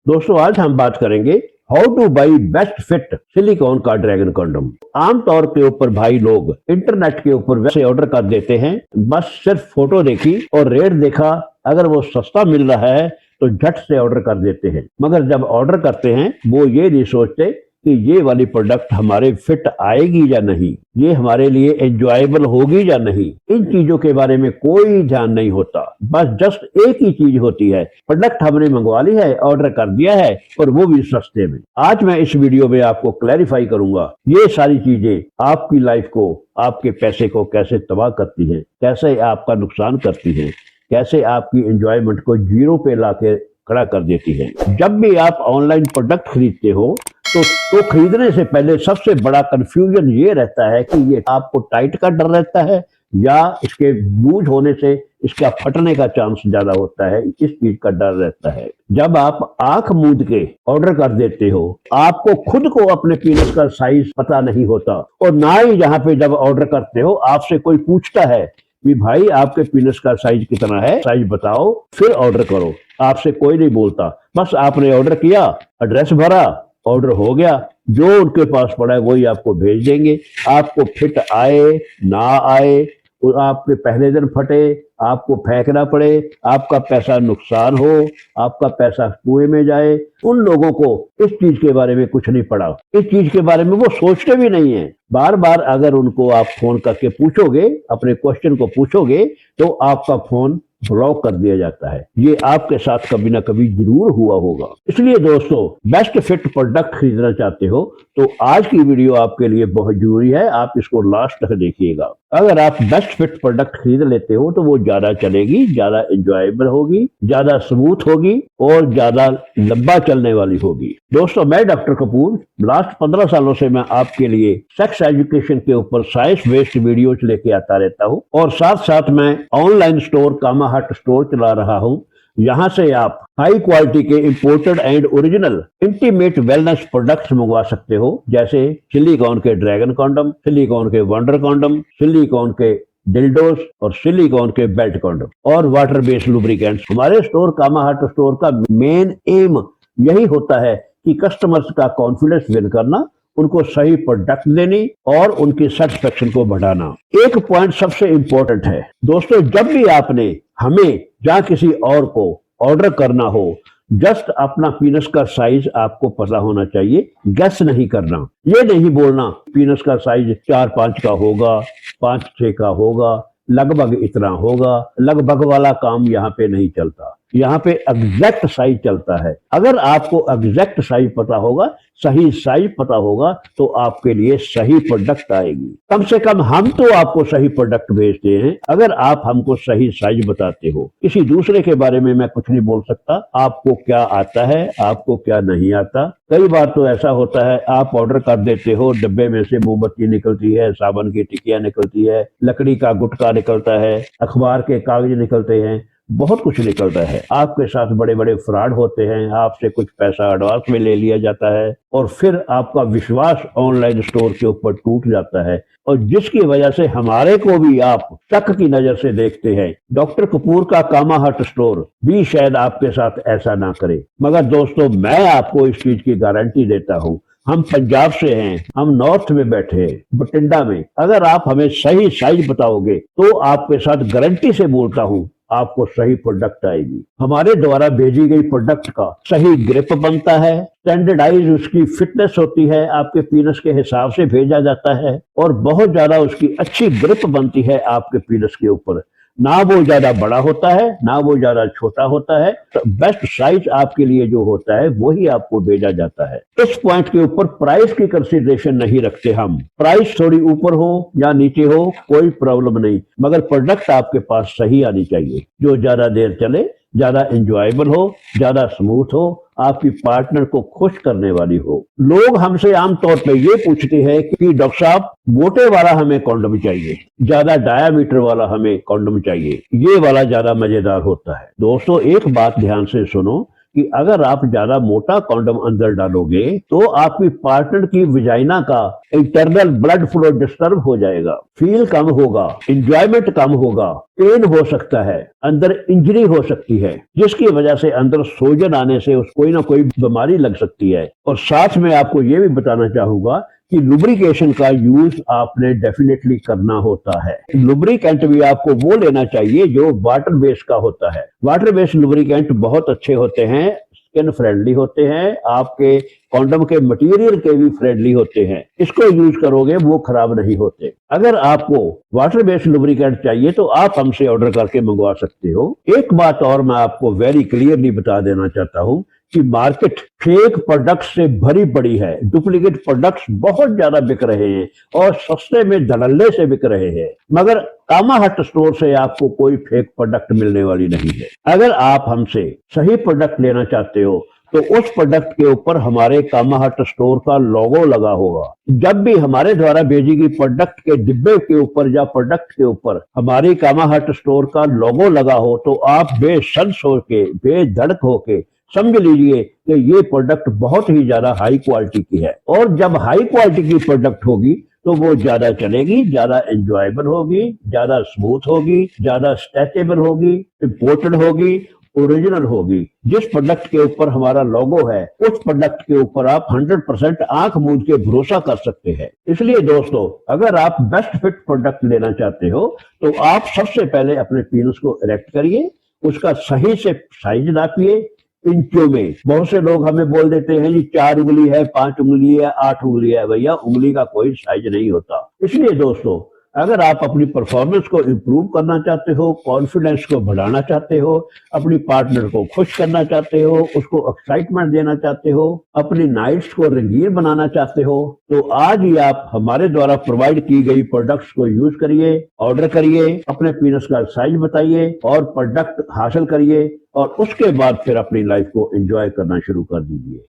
दोस्तों आज हम बात करेंगे how two by best fit silicon का ड्रैगन कंडोम। आमतौर के ऊपर भाई लोग इंटरनेट के ऊपर वैसे ऑर्डर कर देते हैं, बस सिर्फ फोटो देखी और रेट देखा, अगर वो सस्ता मिल रहा है तो झट से ऑर्डर कर देते हैं। मगर जब ऑर्डर करते हैं वो ये नहीं सोचते कि ये वाली प्रोडक्ट हमारे फिट आएगी या नहीं, ये हमारे लिए एंजॉयबल होगी या नहीं। इन चीजों के बारे में कोई ध्यान नहीं होता। बस जस्ट एक ही चीज होती है, प्रोडक्ट हमने मंगवा ली है, ऑर्डर कर दिया है और वो भी सस्ते में। आज मैं इस वीडियो में आपको क्लैरिफाई करूंगा ये सारी चीजें आपकी लाइफ को, आपके पैसे को कैसे तबाह करती है, कैसे आपका नुकसान करती है, कैसे आपकी एंजॉयमेंट को जीरो पे लाके खड़ा कर देती है। जब भी आप ऑनलाइन प्रोडक्ट खरीदते हो तो खरीदने से पहले सबसे बड़ा कंफ्यूजन ये रहता है कि ये आपको टाइट का डर रहता है या इसके लूज होने से इसका फटने का चांस ज्यादा होता है, इस चीज का डर रहता है। जब आप आंख मूंद के ऑर्डर कर देते हो, आपको खुद को अपने पीनस का साइज पता नहीं होता और ना ही यहाँ पे जब ऑर्डर करते हो आपसे कोई पूछता है कि भाई आपके पीनस का साइज कितना है, साइज बताओ फिर ऑर्डर करो। आपसे कोई नहीं बोलता, बस आपने ऑर्डर किया, एड्रेस भरा, ऑर्डर हो गया, जो उनके पास पड़ा है वही आपको भेज देंगे। आपको फिट आए ना आए, आपके पहले दिन फटे, आपको फेंकना पड़े, आपका पैसा नुकसान हो, आपका पैसा कुएं में जाए, उन लोगों को इस चीज के बारे में कुछ नहीं पड़ा। इस चीज के बारे में वो सोचते भी नहीं है। बार बार अगर उनको आप फोन करके पूछोगे, अपने क्वेश्चन को पूछोगे, तो आपका फोन ब्लॉक कर दिया जाता है। ये आपके साथ कभी ना कभी जरूर हुआ होगा। इसलिए दोस्तों, बेस्ट फिट प्रोडक्ट खरीदना चाहते हो तो आज की वीडियो आपके लिए बहुत जरूरी है, आप इसको लास्ट तक देखिएगा। अगर आप बेस्ट फिट प्रोडक्ट खरीद लेते हो तो वो ज्यादा चलेगी, ज्यादा एंजॉयबल होगी, ज्यादा स्मूथ होगी और ज्यादा लंबा चलने वाली होगी। दोस्तों, मैं डॉक्टर कपूर लास्ट 15 सालों से मैं आपके लिए सेक्स एजुकेशन के ऊपर साइंस बेस्ड वीडियोज लेके आता रहता हूँ और साथ साथ मैं ऑनलाइन स्टोर कामा हट स्टोर चला रहा हूँ। यहाँ से आप हाई क्वालिटी के imported and original intimate wellness products मंगवा सकते हो, जैसे सिलिकॉन के ड्रैगन कॉन्डम, सिलिकॉन के वंडर कॉन्डम, सिलिकॉन के डिल्डोस और सिलिकॉन के बेल्ट कॉन्डम और वाटर बेस्ड लुब्रिकेंट्स। हमारे स्टोर कामा हट स्टोर का मेन एम यही होता है कि कस्टमर्स का कॉन्फिडेंस विन करना, उनको सही प्रोडक्ट देनी और उनकी सेटिस्फेक्शन को बढ़ाना। एक पॉइंट सबसे इंपॉर्टेंट है दोस्तों, जब भी आपने हमें या किसी और को ऑर्डर करना हो, जस्ट अपना पीनस का साइज आपको पता होना चाहिए, गेस नहीं करना। ये नहीं बोलना पीनस का साइज 4-5 का होगा, 5-6 का होगा, लगभग इतना होगा। लगभग वाला काम यहाँ पे नहीं चलता, यहाँ पे एग्जैक्ट साइज चलता है। अगर आपको एग्जैक्ट साइज पता होगा, सही साइज पता होगा, तो आपके लिए सही प्रोडक्ट आएगी। कम से कम हम तो आपको सही प्रोडक्ट भेजते हैं अगर आप हमको सही साइज बताते हो। किसी दूसरे के बारे में मैं कुछ नहीं बोल सकता, आपको क्या आता है, आपको क्या नहीं आता। कई बार तो ऐसा होता है, आप ऑर्डर कर देते हो, डब्बे में से मोमबत्ती निकलती है, साबुन की टिकिया निकलती है, लकड़ी का गुटका निकलता है, अखबार के कागज निकलते हैं, बहुत कुछ निकलता है। आपके साथ बड़े बड़े फ्रॉड होते हैं, आपसे कुछ पैसा एडवांस में ले लिया जाता है और फिर आपका विश्वास ऑनलाइन स्टोर के ऊपर टूट जाता है और जिसकी वजह से हमारे को भी आप शक की नजर से देखते हैं। डॉक्टर कपूर का कामा हट स्टोर भी शायद आपके साथ ऐसा ना करे, मगर दोस्तों मैं आपको इस चीज की गारंटी देता हूँ। हम पंजाब से हैं, हम नॉर्थ में बैठे हैं, बठिंडा में। अगर आप हमें सही साइज बताओगे तो आपके साथ गारंटी से बोलता हूँ आपको सही प्रोडक्ट आएगी। हमारे द्वारा भेजी गई प्रोडक्ट का सही ग्रिप बनता है, स्टैंडर्डाइज उसकी फिटनेस होती है, आपके पीनस के हिसाब से भेजा जाता है और बहुत ज्यादा उसकी अच्छी ग्रिप बनती है आपके पीनस के ऊपर। ना वो ज्यादा बड़ा होता है, ना वो ज्यादा छोटा होता है। तो बेस्ट साइज आपके लिए जो होता है वही आपको भेजा जाता है। इस पॉइंट के ऊपर प्राइस की कंसीडरेशन नहीं रखते हम। प्राइस थोड़ी ऊपर हो या नीचे हो कोई प्रॉब्लम नहीं, मगर प्रोडक्ट आपके पास सही आनी चाहिए, जो ज्यादा देर चले, ज्यादा एंजॉयबल हो, ज्यादा स्मूथ हो, आपकी पार्टनर को खुश करने वाली हो। लोग हमसे आमतौर पे ये पूछते हैं कि डॉक्टर साहब मोटे वाला हमें कॉन्डम चाहिए, ज्यादा डायामीटर वाला हमें कॉन्डम चाहिए, ये वाला ज्यादा मजेदार होता है। दोस्तों एक बात ध्यान से सुनो, कि अगर आप ज्यादा मोटा कॉन्डम अंदर डालोगे तो आपकी पार्टनर की विजाइना का इंटरनल ब्लड फ्लो डिस्टर्ब हो जाएगा, फील कम होगा, इंजॉयमेंट कम होगा, पेन हो सकता है, अंदर इंजरी हो सकती है, जिसकी वजह से अंदर सोजन आने से कोई ना कोई बीमारी लग सकती है। और साथ में आपको ये भी बताना चाहूंगा कि लुब्रिकेशन का यूज आपने डेफिनेटली करना होता है। लुब्रिकेंट भी आपको वो लेना चाहिए जो वाटर बेस्ड का होता है। वाटर बेस्ड लुब्रिकेंट बहुत अच्छे होते हैं, स्किन फ्रेंडली होते हैं, आपके कॉन्डम के मटेरियल के भी फ्रेंडली होते हैं। इसको यूज करोगे वो खराब नहीं होते। अगर आपको वाटर बेस्ड लुब्रिकेंट चाहिए तो आप हमसे ऑर्डर करके मंगवा सकते हो। एक बात और मैं आपको वेरी क्लियरली बता देना चाहता हूं कि मार्केट फेक प्रोडक्ट्स से भरी पड़ी है। डुप्लीकेट प्रोडक्ट्स बहुत ज्यादा बिक रहे हैं और सस्ते में धड़ल्ले से बिक रहे हैं, मगर कामा हट स्टोर से आपको कोई फेक प्रोडक्ट मिलने वाली नहीं है। अगर आप हमसे सही प्रोडक्ट लेना चाहते हो तो उस प्रोडक्ट के ऊपर हमारे कामा हट स्टोर का लोगो लगा होगा। जब भी हमारे द्वारा भेजी गई प्रोडक्ट के डिब्बे के ऊपर या प्रोडक्ट के ऊपर हमारी कामा हट स्टोर का लोगो लगा हो तो आप बेसंस होके, बेधड़क होके समझ लीजिए कि ये प्रोडक्ट बहुत ही ज्यादा हाई क्वालिटी की है। और जब हाई क्वालिटी की प्रोडक्ट होगी तो वो ज्यादा चलेगी, ज्यादा एंजॉयबल होगी, ज्यादा स्मूथ होगी, ज्यादा स्ट्रेचेबल होगी, इम्पोर्टेड होगी, ओरिजिनल होगी। जिस प्रोडक्ट के ऊपर हमारा लोगो है उस प्रोडक्ट के ऊपर आप 100% आंख मूंद के भरोसा कर सकते हैं। इसलिए दोस्तों, अगर आप बेस्ट फिट प्रोडक्ट लेना चाहते हो तो आप सबसे पहले अपने पीनस को इरेक्ट करिए, उसका सही से साइज नापिए इंचों में। बहुत से लोग हमें बोल देते हैं जी 4 उंगली है, 5 उंगली है, 8 उंगली है। भैया, उंगली का कोई साइज नहीं होता। इसलिए दोस्तों, अगर आप अपनी परफॉर्मेंस को इम्प्रूव करना चाहते हो, कॉन्फिडेंस को बढ़ाना चाहते हो, अपनी पार्टनर को खुश करना चाहते हो, उसको एक्साइटमेंट देना चाहते हो, अपनी नाइट्स को रंगीन बनाना चाहते हो, तो आज ही आप हमारे द्वारा प्रोवाइड की गई प्रोडक्ट्स को यूज करिए, ऑर्डर करिए, अपने पीनस का साइज बताइए और प्रोडक्ट हासिल करिए और उसके बाद फिर अपनी लाइफ को एंजॉय करना शुरू कर दीजिए।